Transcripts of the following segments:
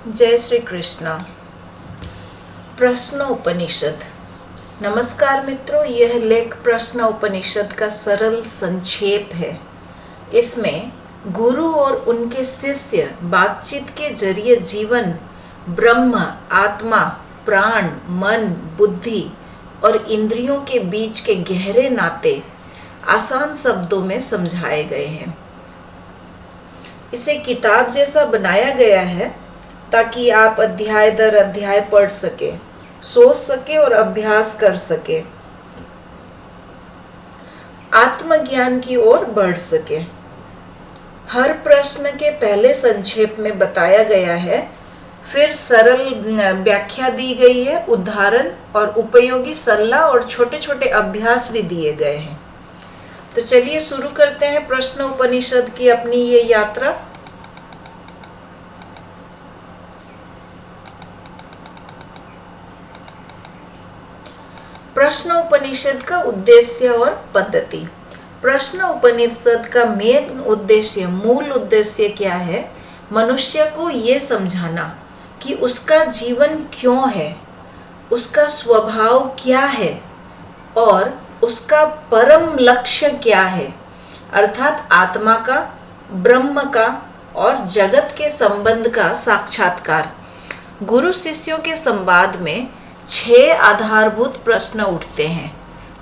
जय श्री कृष्णा। प्रश्नोपनिषद। नमस्कार मित्रों, यह लेख प्रश्नोपनिषद का सरल संक्षेप है। इसमें गुरु और उनके शिष्य बातचीत के जरिए जीवन, ब्रह्म, आत्मा, प्राण, मन, बुद्धि और इंद्रियों के बीच के गहरे नाते आसान शब्दों में समझाए गए हैं। इसे किताब जैसा बनाया गया है ताकि आप अध्याय दर अध्याय पढ़ सके, सोच सके और अभ्यास कर सके, आत्मज्ञान की ओर बढ़ सके। हर प्रश्न के पहले संक्षेप में बताया गया है, फिर सरल व्याख्या दी गई है, उदाहरण और उपयोगी सलाह और छोटे छोटे अभ्यास भी दिए गए हैं। तो चलिए शुरू करते हैं प्रश्न उपनिषद की अपनी ये यात्रा। प्रश्न उपनिषद का उद्देश्य और पद्धति। प्रश्न उपनिषद का मूल उद्देश्य क्या है? मनुष्य को ये समझाना कि उसका जीवन क्यों है, उसका स्वभाव क्या है और उसका परम लक्ष्य क्या है, अर्थात आत्मा का, ब्रह्म का और जगत के संबंध का साक्षात्कार। गुरु शिष्यों के संवाद में 6 आधारभूत प्रश्न उठते हैं,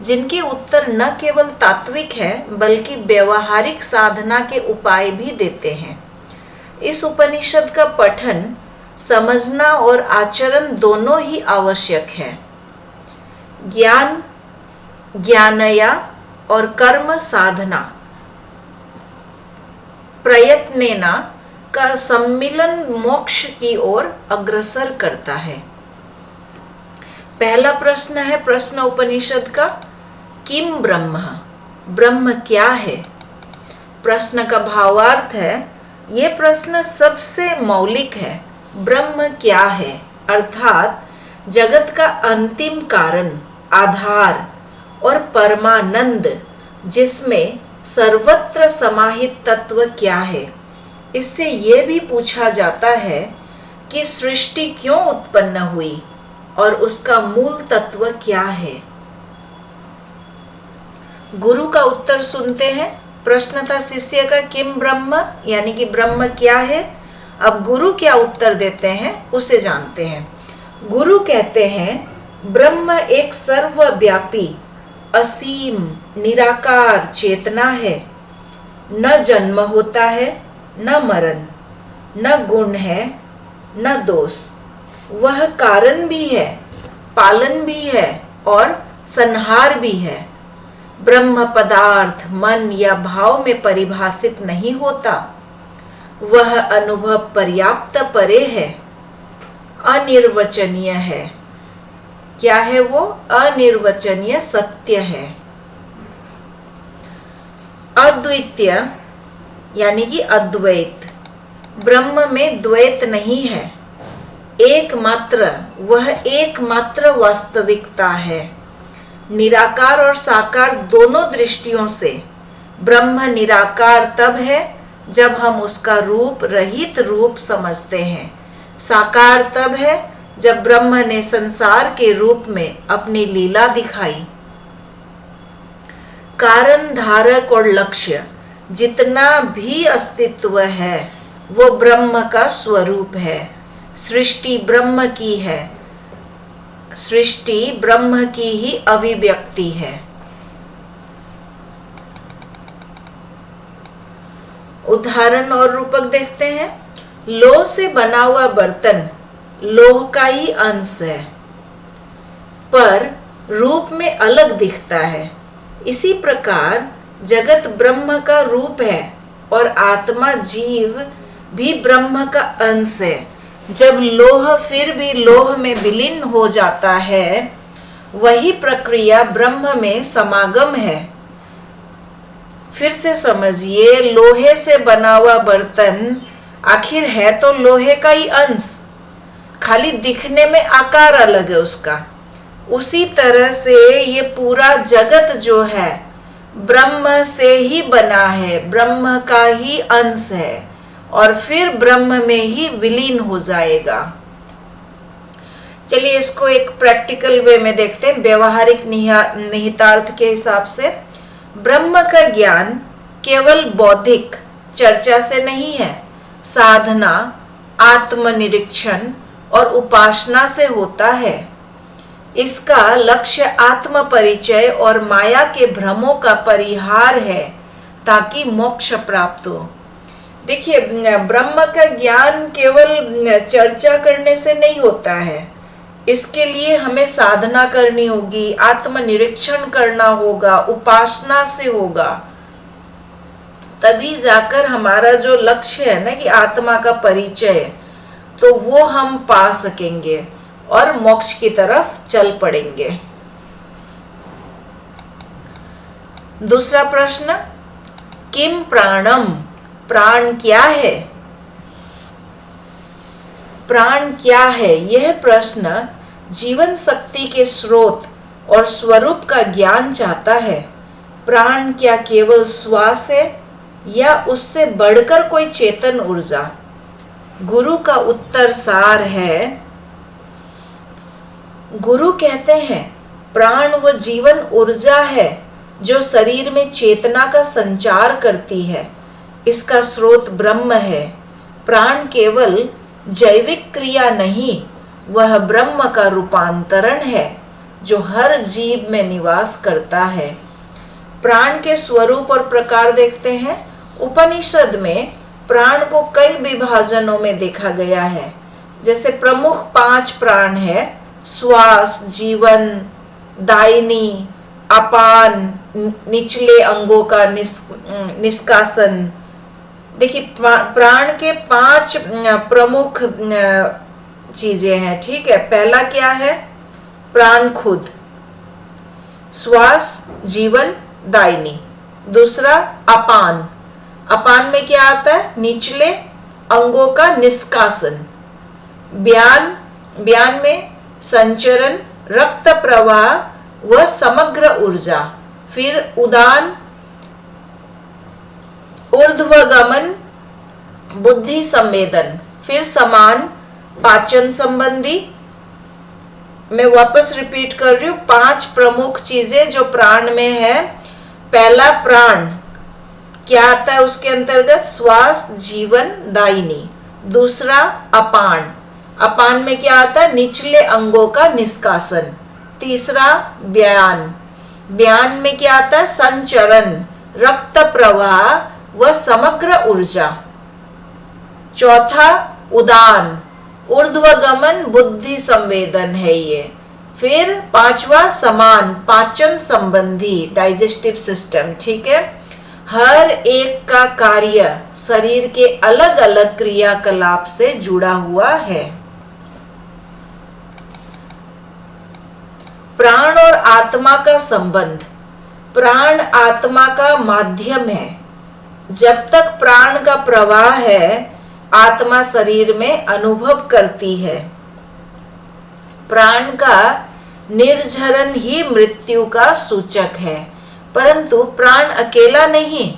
जिनके उत्तर न केवल तात्विक है बल्कि व्यवहारिक साधना के उपाय भी देते हैं। इस उपनिषद का पठन, समझना और आचरण दोनों ही आवश्यक है। ज्ञान, ज्ञानया और कर्म साधना प्रयत्नेना का सम्मिलन मोक्ष की ओर अग्रसर करता है। पहला प्रश्न है प्रश्न उपनिषद का, किम ब्रह्म? ब्रह्म क्या है? प्रश्न का भावार्थ है, ये प्रश्न सबसे मौलिक है। ब्रह्म क्या है अर्थात जगत का अंतिम कारण, आधार और परमानंद, जिसमें सर्वत्र समाहित तत्व क्या है। इससे ये भी पूछा जाता है कि सृष्टि क्यों उत्पन्न हुई और उसका मूल तत्व क्या है। गुरु का उत्तर सुनते हैं। प्रश्न था शिष्य का, किम ब्रह्म, यानी कि ब्रह्म क्या है। अब गुरु क्या उत्तर देते हैं उसे जानते हैं। गुरु कहते हैं, ब्रह्म एक सर्वव्यापी, असीम, निराकार चेतना है। न जन्म होता है, न मरण, न गुण है, न दोष। वह कारण भी है, पालन भी है और संहार भी है। ब्रह्म पदार्थ मन या भाव में परिभाषित नहीं होता। वह अनुभव पर्याप्त परे है, अनिर्वचनीय है। क्या है वो? अनिर्वचनीय सत्य है। अद्वितीय यानी कि अद्वैत। ब्रह्म में द्वैत नहीं है। एकमात्र, वह एकमात्र वास्तविकता है। निराकार और साकार दोनों दृष्टियों से ब्रह्म निराकार तब है जब हम उसका रूप रहित रूप समझते हैं। साकार तब है जब ब्रह्म ने संसार के रूप में अपनी लीला दिखाई। कारण, धारक और लक्ष्य जितना भी अस्तित्व है वो ब्रह्म का स्वरूप है। सृष्टि ब्रह्म की है, सृष्टि ब्रह्म की ही अभिव्यक्ति है। उदाहरण और रूपक देखते हैं। लोह से बना हुआ बर्तन लोह का ही अंश है, पर रूप में अलग दिखता है। इसी प्रकार जगत ब्रह्म का रूप है और आत्मा, जीव भी ब्रह्म का अंश है। जब लोह फिर भी लोह में विलीन हो जाता है, वही प्रक्रिया ब्रह्म में समागम है। फिर से समझिए, लोहे से बना हुआ बर्तन आखिर है तो लोहे का ही अंश, खाली दिखने में आकार अलग है उसका। उसी तरह से ये पूरा जगत जो है ब्रह्म से ही बना है, ब्रह्म का ही अंश है और फिर ब्रह्म में ही विलीन हो जाएगा। चलिए इसको एक प्रैक्टिकल वे में देखते हैं, व्यवहारिक निहितार्थ के हिसाब से। ब्रह्म का ज्ञान केवल बौद्धिक चर्चा से नहीं है, साधना, आत्मनिरीक्षण और उपासना से होता है। इसका लक्ष्य आत्म परिचय और माया के भ्रमों का परिहार है ताकि मोक्ष प्राप्त हो। देखिए, ब्रह्म का ज्ञान केवल चर्चा करने से नहीं होता है, इसके लिए हमें साधना करनी होगी, आत्मनिरीक्षण करना होगा, उपासना से होगा, तभी जाकर हमारा जो लक्ष्य है ना कि आत्मा का परिचय, तो वो हम पा सकेंगे और मोक्ष की तरफ चल पड़ेंगे। दूसरा प्रश्न, किम प्राणम, प्राण क्या है? प्राण क्या है? यह प्रश्न जीवन शक्ति के स्रोत और स्वरूप का ज्ञान चाहता है। प्राण क्या केवल श्वास है या उससे बढ़कर कोई चेतन ऊर्जा? गुरु का उत्तर सार है, गुरु कहते हैं प्राण वो जीवन ऊर्जा है जो शरीर में चेतना का संचार करती है। इसका स्रोत ब्रह्म है। प्राण केवल जैविक क्रिया नहीं, वह ब्रह्म का रूपांतरण है जो हर जीव में निवास करता है। प्राण के स्वरूप और प्रकार देखते हैं। उपनिषद में प्राण को कई विभाजनों में देखा गया है। जैसे प्रमुख 5 प्राण है, श्वास, जीवन, दायनी, अपान, निचले अंगों का निष्कासन। देखिए, प्राण के 5 प्रमुख चीजें हैं, ठीक है। पहला क्या है? प्राण खुद, श्वास, जीवन, दायनी। दूसरा अपान, अपान में क्या आता है? निचले अंगों का निष्कासन। ब्यान, ब्यान में संचरण, रक्त प्रवाह व समग्र ऊर्जा। फिर उदान, ऊर्ध्वगमन, बुद्धि संवेदन। फिर समान, पाचन संबंधी। मैं वापस रिपीट कर रही हूं, 5 प्रमुख चीजें जो प्राण में है। पहला प्राण क्या आता है उसके अंतर्गत? श्वास, जीवन, दायनी। दूसरा अपान, अपान में क्या आता है? निचले अंगों का निष्कासन। तीसरा ब्यान, ब्यान में क्या आता है? संचरण, रक्त प्रवाह व समग्र ऊर्जा। चौथा उदान, ऊर्ध्वगमन, बुद्धि संवेदन है ये। फिर 5वां समान, पाचन संबंधी, डाइजेस्टिव सिस्टम, ठीक है। हर एक का कार्य शरीर के अलग अलग क्रियाकलाप से जुड़ा हुआ है। प्राण और आत्मा का संबंध। प्राण आत्मा का माध्यम है। जब तक प्राण का प्रवाह है, आत्मा शरीर में अनुभव करती है। प्राण का निर्झरण ही मृत्यु का सूचक है, परंतु प्राण अकेला नहीं,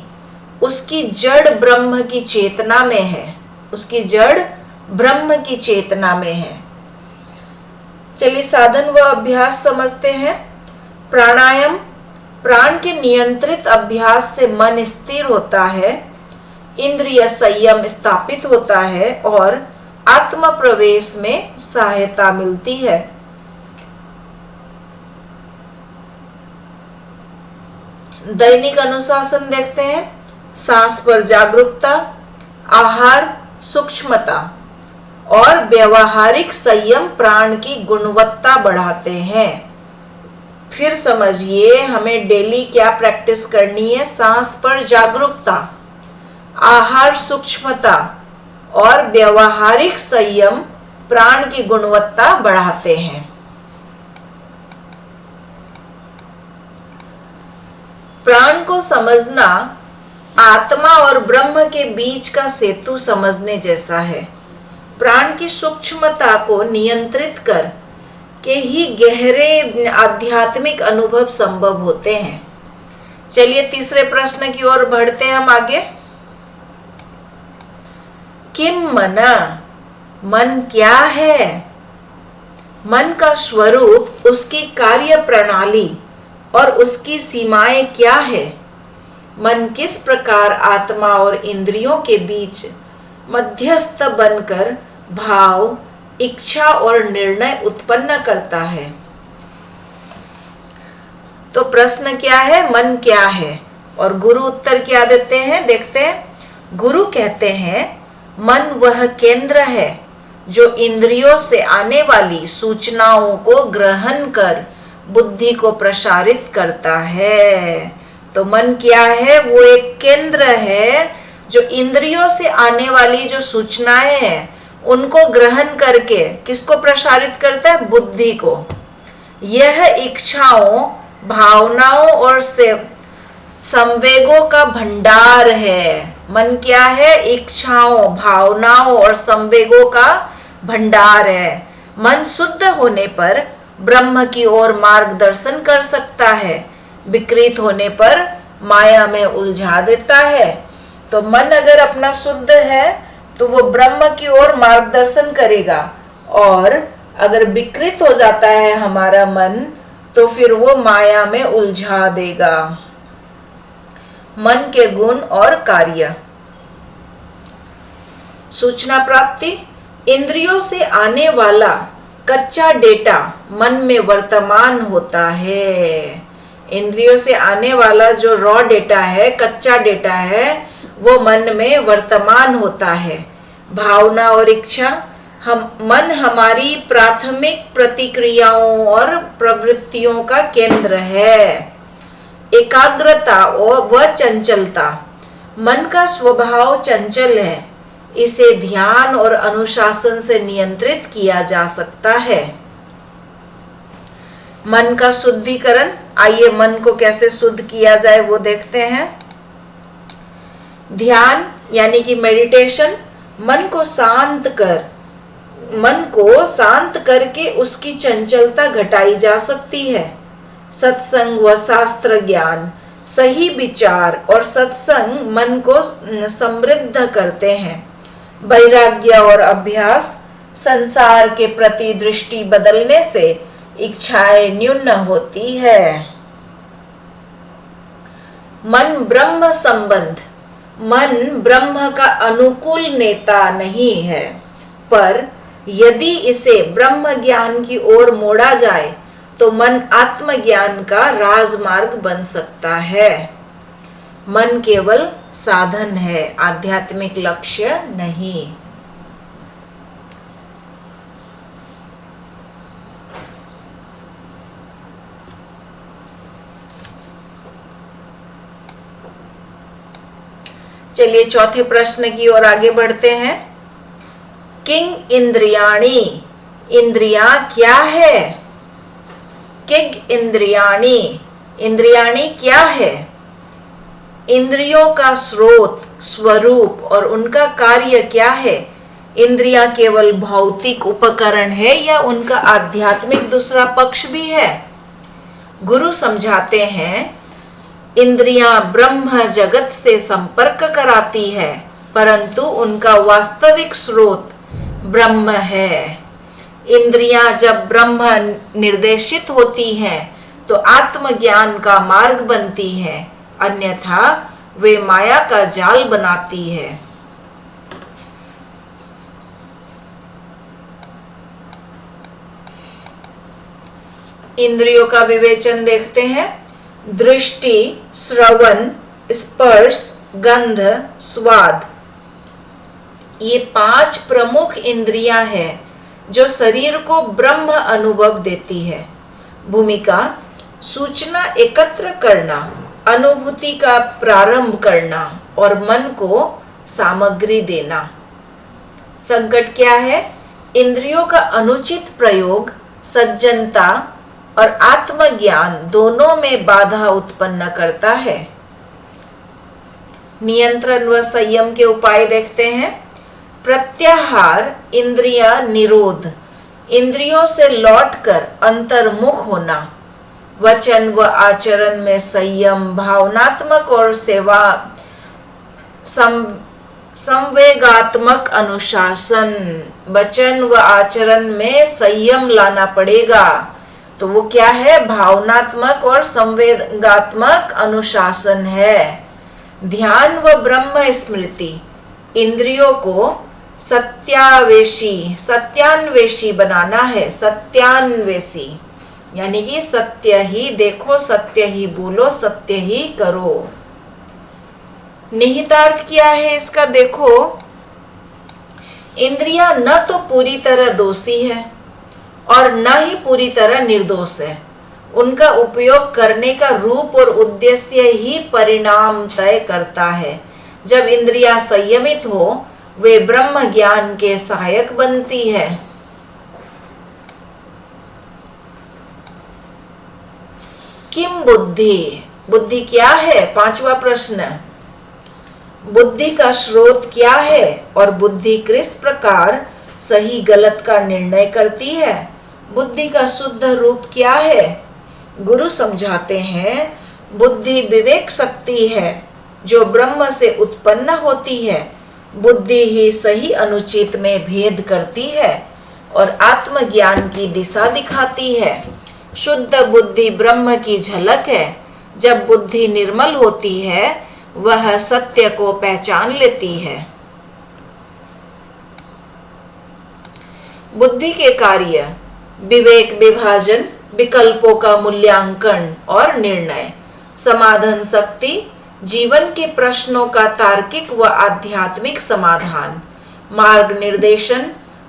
उसकी जड़ ब्रह्म की चेतना में है। उसकी जड़ ब्रह्म की चेतना में है। चलिए साधन व अभ्यास समझते हैं। प्राणायाम, प्राण के नियंत्रित अभ्यास से मन स्थिर होता है, इंद्रिय संयम स्थापित होता है और आत्म प्रवेश में सहायता मिलती है। दैनिक अनुशासन देखते हैं। सांस पर जागरूकता, आहार सूक्ष्मता और व्यवहारिक संयम प्राण की गुणवत्ता बढ़ाते हैं। फिर समझिए, हमें डेली क्या प्रैक्टिस करनी है? सांस पर जागरूकता, आहार सूक्ष्मता और व्यवहारिक संयम प्राण की गुणवत्ता बढ़ाते हैं। प्राण को समझना आत्मा और ब्रह्म के बीच का सेतु समझने जैसा है। प्राण की सूक्ष्मता को नियंत्रित कर के ही गहरे आध्यात्मिक अनुभव संभव होते हैं। चलिए तीसरे प्रश्न की ओर बढ़ते हैं हम आगे। किम मन, मन क्या है? मन का स्वरूप, उसकी कार्य प्रणाली और उसकी सीमाएं क्या है? मन किस प्रकार आत्मा और इंद्रियों के बीच मध्यस्थ बनकर भाव, इच्छा और निर्णय उत्पन्न करता है? तो प्रश्न क्या है, मन क्या है? और गुरु उत्तर क्या देते हैं, देखते हैं। गुरु कहते हैं मन वह केंद्र है जो इंद्रियों से आने वाली सूचनाओं को ग्रहण कर बुद्धि को प्रसारित करता है। तो मन क्या है? वो एक केंद्र है जो इंद्रियों से आने वाली जो सूचनाएं हैं उनको ग्रहण करके किसको प्रसारित करता है? बुद्धि को। यह इच्छाओं, भावनाओं और से संवेगों का भंडार है। मन क्या है? इच्छाओं, भावनाओं और संवेगों का भंडार है। मन शुद्ध होने पर ब्रह्म की ओर मार्गदर्शन कर सकता है, विकृत होने पर माया में उलझा देता है। तो मन अगर अपना शुद्ध है तो वो ब्रह्म की ओर मार्गदर्शन करेगा, और अगर विकृत हो जाता है हमारा मन तो फिर वो माया में उलझा देगा। मन के गुण और कार्य। सूचना प्राप्ति, इंद्रियों से आने वाला कच्चा डेटा मन में वर्तमान होता है। इंद्रियों से आने वाला जो रॉ डेटा है, कच्चा डेटा है, वो मन में वर्तमान होता है। भावना और इच्छा, मन हमारी प्राथमिक प्रतिक्रियाओं और प्रवृत्तियों का केंद्र है। एकाग्रता और व चंचलता, मन का स्वभाव चंचल है, इसे ध्यान और अनुशासन से नियंत्रित किया जा सकता है। मन का शुद्धिकरण, आइए मन को कैसे शुद्ध किया जाए वो देखते हैं। ध्यान यानी कि मेडिटेशन, मन को शांत करके उसकी चंचलता घटाई जा सकती है। सत्संग व शास्त्र ज्ञान, सही विचार और सत्संग मन को समृद्ध करते हैं। वैराग्य और अभ्यास, संसार के प्रति दृष्टि बदलने से इच्छाएं न्यून होती है। मन ब्रह्म संबंध, मन ब्रह्म का अनुकूल नेता नहीं है, पर यदि इसे ब्रह्म ज्ञान की ओर मोड़ा जाए तो मन आत्मज्ञान का राजमार्ग बन सकता है। मन केवल साधन है, आध्यात्मिक लक्ष्य नहीं। चलिए चौथे प्रश्न की ओर आगे बढ़ते हैं। किंग इंद्रियाणी, इंद्रियां क्या है? किंग इंद्रियाणी, इंद्रियाणी क्या है? इंद्रियों का स्रोत, स्वरूप और उनका कार्य क्या है? इंद्रियां केवल भौतिक उपकरण है या उनका आध्यात्मिक दूसरा पक्ष भी है? गुरु समझाते हैं, इंद्रियां ब्रह्म जगत से संपर्क कराती है, परंतु उनका वास्तविक स्रोत ब्रह्म है। इंद्रियां जब ब्रह्म निर्देशित होती हैं तो आत्मज्ञान का मार्ग बनती है, अन्यथा वे माया का जाल बनाती है। इंद्रियों का विवेचन देखते हैं। दृष्टि, श्रवण, स्पर्श, गंध, स्वाद, ये 5 प्रमुख इंद्रियां हैं जो शरीर को ब्रह्म अनुभव देती है। भूमिका, सूचना एकत्र करना, अनुभूति का प्रारंभ करना और मन को सामग्री देना। संकट क्या है? इंद्रियों का अनुचित प्रयोग सज्जनता और आत्मज्ञान दोनों में बाधा उत्पन्न करता है। नियंत्रण व संयम के उपाय देखते हैं। प्रत्याहार, इंद्रिय निरोध, इंद्रियों से लौटकर अंतर्मुख होना। वचन व आचरण में संयम, भावनात्मक और संवेगात्मक अनुशासन, वचन व आचरण में संयम लाना पड़ेगा। तो वो क्या है? भावनात्मक और संवेगात्मक अनुशासन है। ध्यान व ब्रह्म स्मृति, इंद्रियों को सत्यान्वेषी बनाना है। सत्यान्वेषी यानी कि सत्य ही देखो, सत्य ही बोलो, सत्य ही करो। निहितार्थ क्या है इसका? देखो, इंद्रियां न तो पूरी तरह दोषी है और न ही पूरी तरह निर्दोष है। उनका उपयोग करने का रूप और उद्देश्य ही परिणाम तय करता है। जब इंद्रियां संयमित हो, वे ब्रह्म ज्ञान के सहायक बनती है। किम बुद्धि, बुद्धि क्या है? पांचवा प्रश्न, बुद्धि का स्रोत क्या है और बुद्धि किस प्रकार सही गलत का निर्णय करती है? बुद्धि का शुद्ध रूप क्या है? गुरु समझाते हैं, बुद्धि विवेक शक्ति है जो ब्रह्म से उत्पन्न होती है। बुद्धि ही सही अनुचित में भेद करती है और आत्मज्ञान की दिशा दिखाती है। शुद्ध बुद्धि ब्रह्म की झलक है। जब बुद्धि निर्मल होती है, वह सत्य को पहचान लेती है। बुद्धि के कार्य, विवेक विभाजन, विकल्पों का मूल्यांकन और निर्णय, समाधान शक्ति, जीवन के प्रश्नों का तार्किक व आध्यात्मिक समाधान, मार्ग निर्देशन,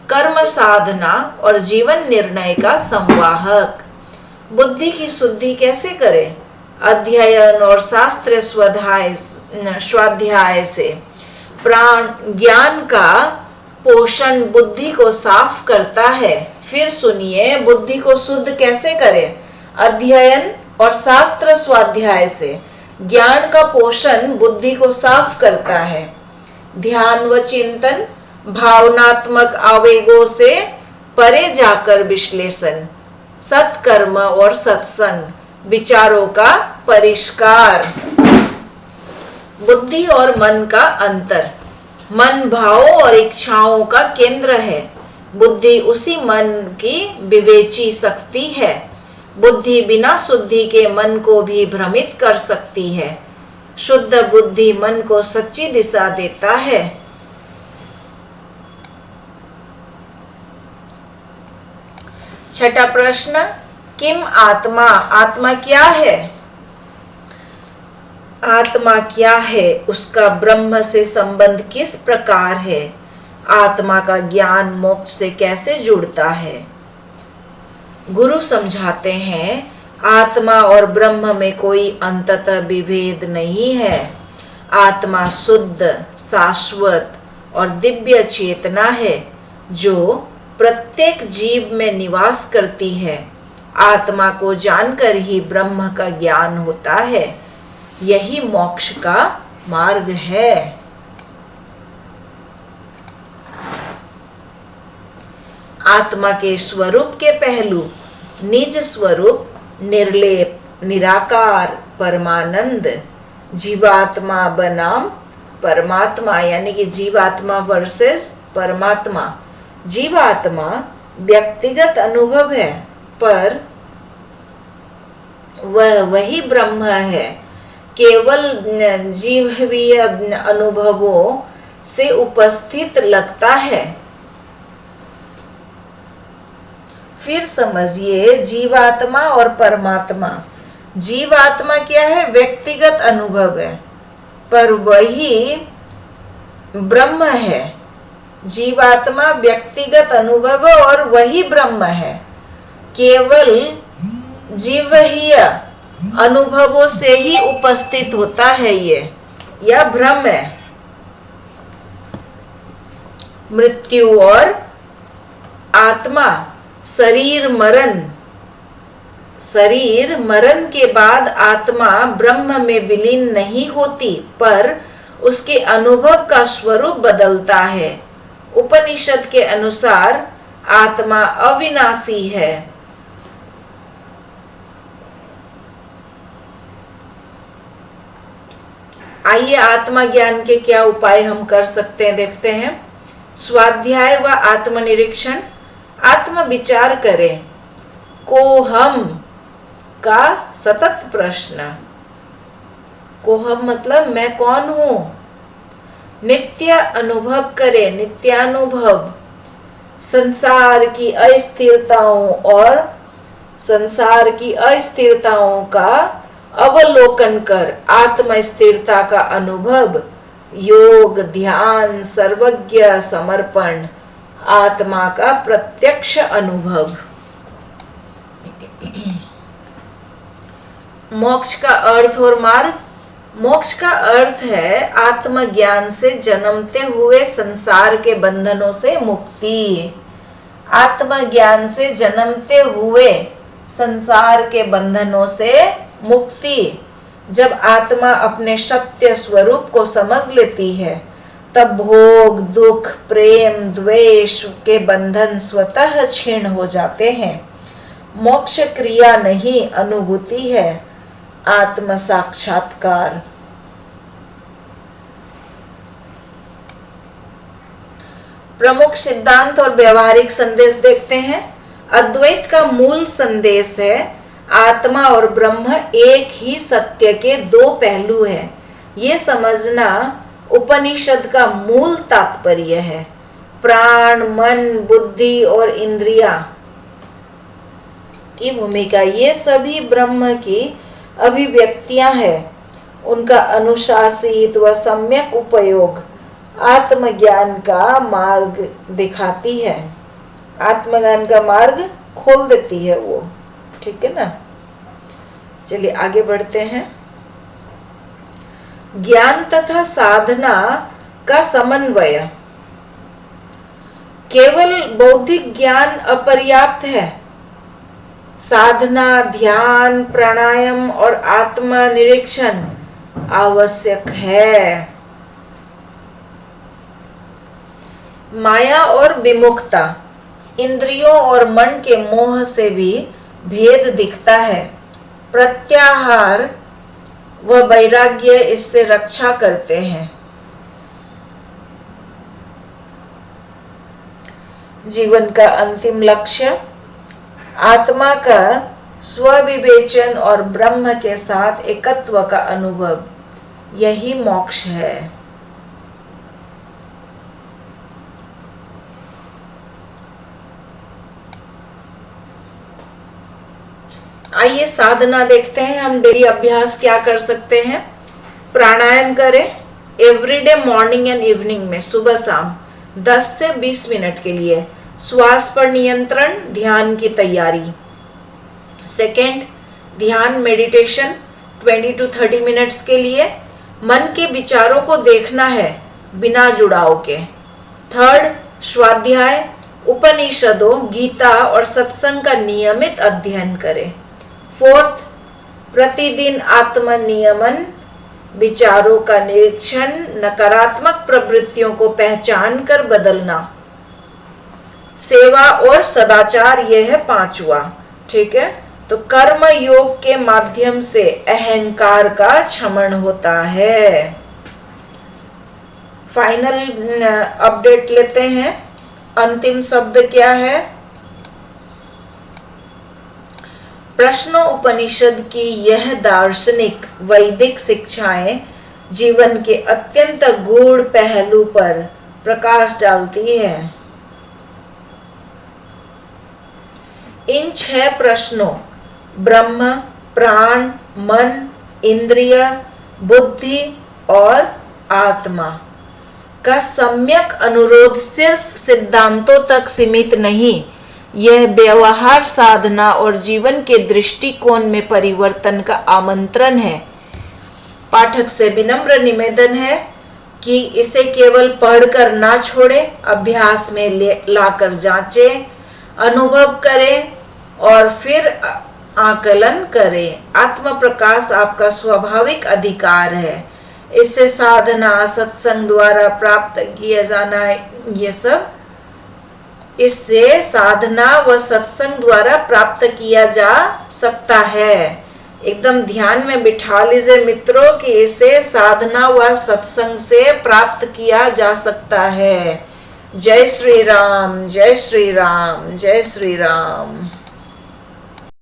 कर्म साधना और जीवन निर्णय का संवाहक। बुद्धि की शुद्धि कैसे करें? अध्ययन और शास्त्र स्वाध्याय से। प्राण ज्ञान का पोषण बुद्धि को साफ करता है। फिर सुनिए, बुद्धि को शुद्ध कैसे करें? अध्ययन और शास्त्र स्वाध्याय से। ज्ञान का पोषण बुद्धि को साफ करता है। ध्यान व चिंतन, भावनात्मक आवेगों से परे जाकर विश्लेषण, सत्कर्म और सत्संग, विचारों का परिष्कार। बुद्धि और मन का अंतर, मन भावों और इच्छाओं का केंद्र है। बुद्धि उसी मन की विवेची शक्ति है। बुद्धि बिना शुद्धि के मन को भी भ्रमित कर सकती है। शुद्ध बुद्धि मन को सच्ची दिशा देता है। छठा प्रश्न, किम आत्मा, आत्मा क्या है? आत्मा क्या है? उसका ब्रह्म से संबंध किस प्रकार है? आत्मा का ज्ञान मोक्ष से कैसे जुड़ता है? गुरु समझाते हैं, आत्मा और ब्रह्म में कोई अंततः विभेद नहीं है। आत्मा शुद्ध, शाश्वत और दिव्य चेतना है जो प्रत्येक जीव में निवास करती है। आत्मा को जानकर ही ब्रह्म का ज्ञान होता है। यही मोक्ष का मार्ग है। आत्मा के स्वरूप के पहलू, निज स्वरूप, निर्लेप, निराकार, परमानंद, जीवात्मा बनाम परमात्मा, यानी कि जीवात्मा वर्सेस परमात्मा। जीवात्मा व्यक्तिगत अनुभव है, पर वह वही ब्रह्म है। केवल जीवहीय अनुभवों से उपस्थित लगता है। फिर समझिए, जीवात्मा और परमात्मा। जीवात्मा क्या है? व्यक्तिगत अनुभव है, पर वही ब्रह्म है। जीवात्मा व्यक्तिगत अनुभव और वही ब्रह्म है। केवल जीवहीय अनुभवों से ही उपस्थित होता है ये, यह भ्रम है। मृत्यु और आत्मा, शरीर मरण के बाद आत्मा ब्रह्म में विलीन नहीं होती, पर उसके अनुभव का स्वरूप बदलता है। उपनिषद के अनुसार आत्मा अविनाशी है। आइए आत्मा ज्ञान के क्या उपाय हम कर सकते हैं देखते हैं। स्वाध्याय व आत्मनिरीक्षण। आत्म विचार करें। कोहम का सतत प्रश्न। कोहम मतलब मैं कौन हूं। नित्य अनुभव करें, नित्यानुभव। संसार की अस्थिरताओं का अवलोकन कर आत्म स्थिरता का अनुभव। योग, ध्यान, सर्वज्ञ समर्पण, आत्मा का प्रत्यक्ष अनुभव। मोक्ष का अर्थ और मार्ग। मोक्ष का अर्थ है आत्मज्ञान से जन्मते हुए संसार के बंधनों से मुक्ति। आत्मज्ञान से जन्मते हुए संसार के बंधनों से मुक्ति। जब आत्मा अपने सत्य स्वरूप को समझ लेती है तब भोग, दुख, प्रेम, द्वेष के बंधन स्वतः क्षीण हो जाते हैं। मोक्ष क्रिया नहीं, अनुभूति है, आत्म साक्षात्कार। प्रमुख सिद्धांत और व्यवहारिक संदेश देखते हैं। अद्वैत का मूल संदेश है आत्मा और ब्रह्म एक ही सत्य के दो पहलू हैं। ये समझना उपनिषद का मूल तात्पर्य है। प्राण, मन, बुद्धि और इंद्रियां की भूमिका, ये सभी ब्रह्म की अभिव्यक्तियां हैं। उनका अनुशासित व सम्यक उपयोग आत्मज्ञान का मार्ग दिखाती है, आत्मज्ञान का मार्ग खोल देती है वो। ठीक है ना। चलिए आगे बढ़ते हैं। ज्ञान तथा साधना का समन्वय। केवल बौद्धिक ज्ञान अपर्याप्त है। साधना, ध्यान, प्राणायाम और आत्मा निरीक्षण आवश्यक है। माया और विमुखता। इंद्रियों और मन के मोह से भी भेद दिखता है। प्रत्याहार व वैराग्य इससे रक्षा करते हैं। जीवन का अंतिम लक्ष्य आत्मा का स्वविवेचन और ब्रह्म के साथ एकत्व का अनुभव, यही मोक्ष है। आइए साधना देखते हैं। हम डेली अभ्यास क्या कर सकते हैं। प्राणायाम करें एवरीडे मॉर्निंग एंड इवनिंग में, सुबह शाम 10 से 20 मिनट के लिए। श्वास पर नियंत्रण, ध्यान की तैयारी। सेकंड, ध्यान मेडिटेशन 20 to 30 मिनट्स के लिए। मन के विचारों को देखना है बिना जुड़ाव के। थर्ड, स्वाध्याय, उपनिषदों, गीता और सत्संग का नियमित अध्ययन करें। फोर्थ, प्रतिदिन आत्मनियमन, विचारों का निरीक्षण, नकारात्मक प्रवृत्तियों को पहचान कर बदलना। सेवा और सदाचार, यह है पांचवा। ठीक है। तो कर्म योग के माध्यम से अहंकार का क्षमण होता है। फाइनल अपडेट लेते हैं। अंतिम शब्द क्या है। प्रश्नों उपनिषद की यह दार्शनिक वैदिक शिक्षाएं जीवन के अत्यंत गूढ़ पहलू पर प्रकाश डालती है। इन 6 प्रश्नों ब्रह्म, प्राण, मन, इंद्रिय, बुद्धि और आत्मा का सम्यक अनुरोध सिर्फ सिद्धांतों तक सीमित नहीं, यह व्यवहार, साधना और जीवन के दृष्टिकोण में परिवर्तन का आमंत्रण है। पाठक से विनम्र निवेदन है कि इसे केवल पढ़कर ना छोड़े, अभ्यास में लाकर जांचें, अनुभव करें और फिर आकलन करें। आत्म प्रकाश आपका स्वाभाविक अधिकार है। इससे साधना, सत्संग द्वारा प्राप्त किया जाना, ये सब इससे साधना व सत्संग द्वारा प्राप्त किया जा सकता है। एकदम ध्यान में बिठा लीजिए मित्रों कि इसे साधना व सत्संग से प्राप्त किया जा सकता है। जय श्री राम, जय श्री राम, जय श्री राम।